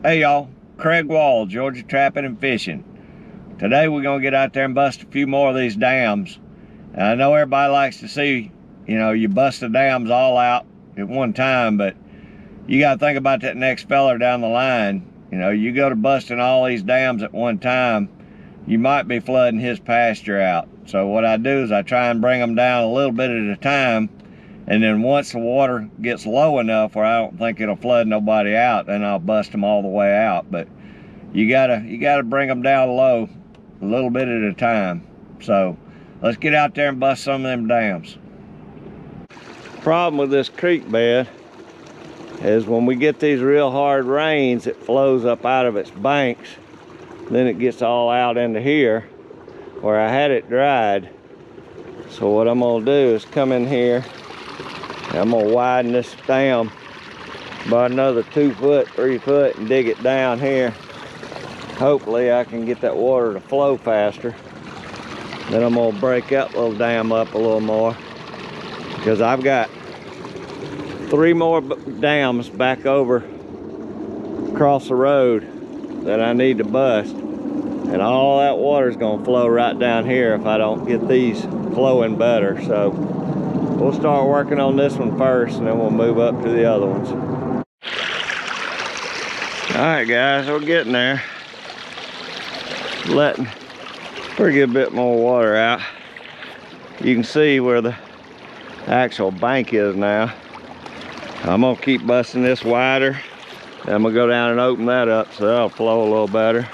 Hey y'all, Craig Wall, Georgia Trapping and Fishing. Today we're gonna get out there and bust a few more of these dams. And I know everybody likes to see, you bust the dams all out at one time, but you gotta think about that next feller down the line. You go to busting all these dams at one time, you might be flooding his pasture out. So what I do is I try and bring them down a little bit at a time, and then once the water gets low enough where I don't think it'll flood nobody out, then I'll bust them all the way out. But you gotta bring them down low a little bit at a time. So let's get out there and bust some of them dams. Problem with this creek bed is when we get these real hard rains, it flows up out of its banks. Then it gets all out into here where I had it dried. So what I'm gonna do is come in here, I'm gonna widen this dam about another 2 foot, 3 foot, and dig it down here. Hopefully I can get that water to flow faster. Then I'm gonna break that little dam up a little more, because I've got 3 more dams back over across the road that I need to bust. And all that water is gonna flow right down here if I don't get these flowing better. So we'll start working on this one first, and then we'll move up to the other ones. All right, guys, we're getting there. Letting a pretty good bit more water out. You can see where the actual bank is now. I'm gonna keep busting this wider. I'm gonna go down and open that up so that'll flow a little better.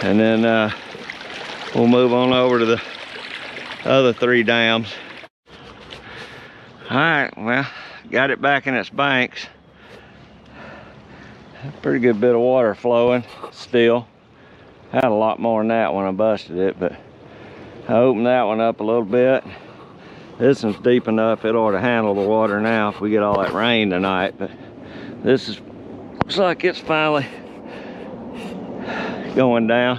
And then we'll move on over to the other 3 dams. All right, well, got it back in its banks. A pretty good bit of water flowing still. Had a lot more than that when I busted it, but I opened that one up a little bit. This one's deep enough, it ought to handle the water now if we get all that rain tonight. But this looks like it's finally going down.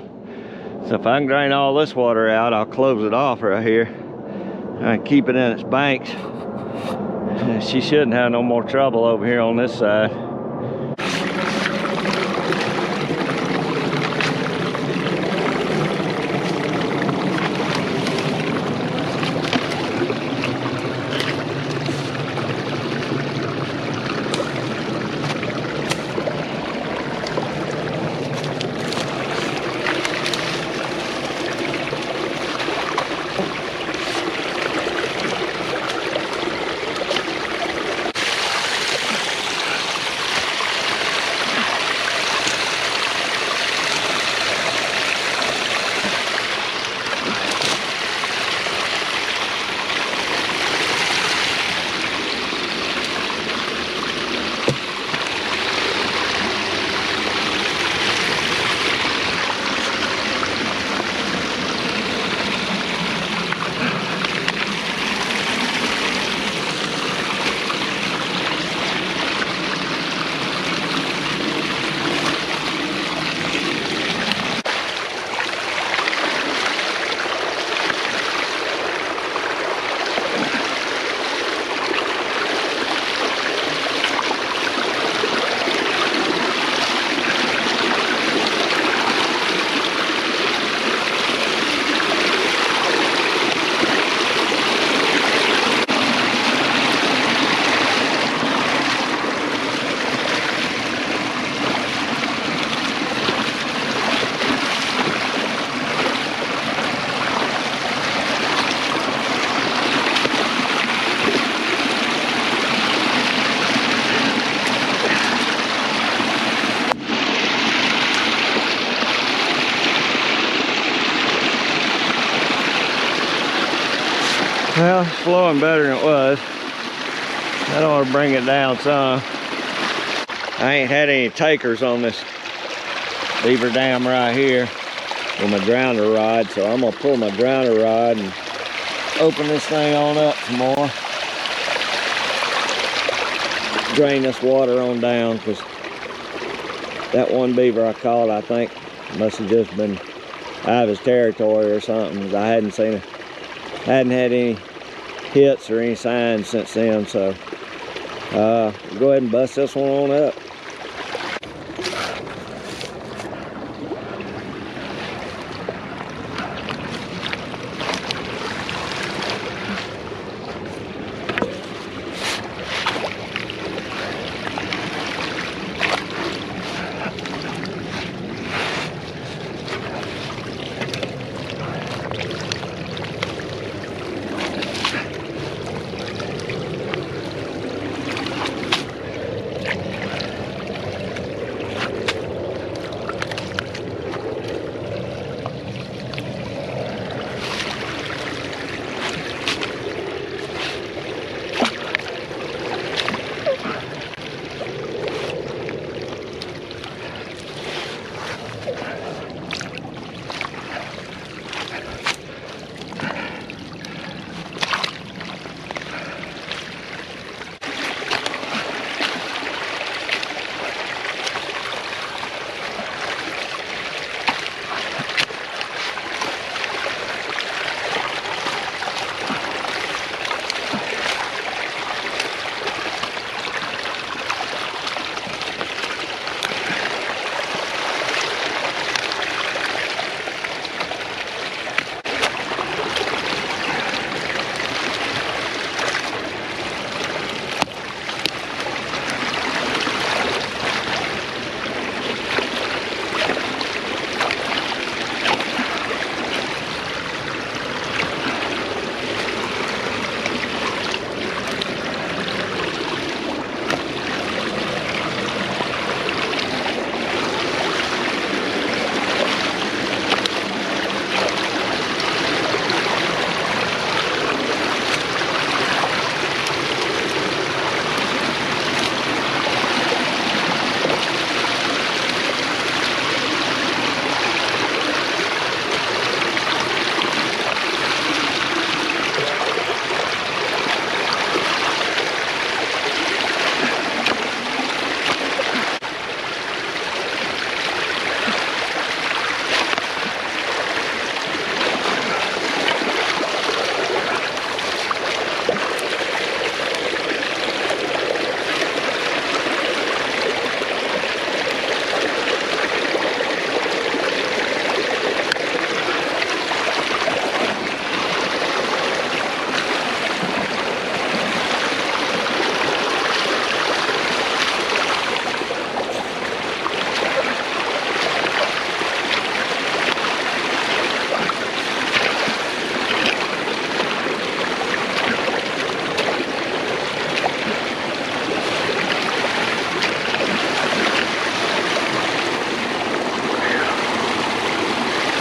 So if I can drain all this water out, I'll close it off right here and keep it in its banks. She shouldn't have no more trouble over here on this side. Well, it's flowing better than it was. That ought to bring it down some. I ain't had any takers on this Beaver Dam right here with my grounder rod, so I'm gonna pull my grounder rod and open this thing on up some more. Drain this water on down, because that one beaver I caught, I think, must have just been out of his territory or something. I hadn't seen it. Hadn't had any hits or any signs since then, so go ahead and bust this one on up.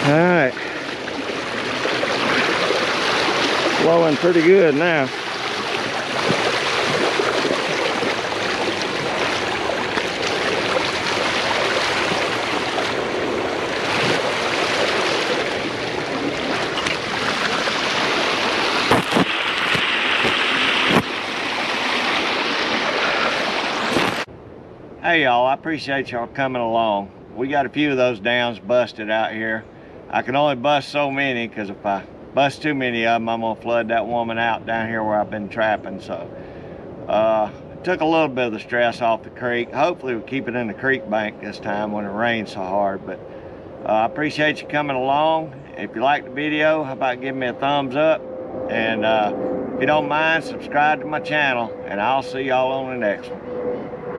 All right. Flowing pretty good now. Hey y'all, I appreciate y'all coming along. We got a few of those dams busted out here. I can only bust so many because if I bust too many of them, I'm gonna flood that woman out down here where I've been trapping. So it took a little bit of the stress off the creek. Hopefully we'll keep it in the creek bank this time when it rains so hard. But I appreciate you coming along. If you liked the video, how about giving me a thumbs up? And if you don't mind, subscribe to my channel, and I'll see y'all on the next one.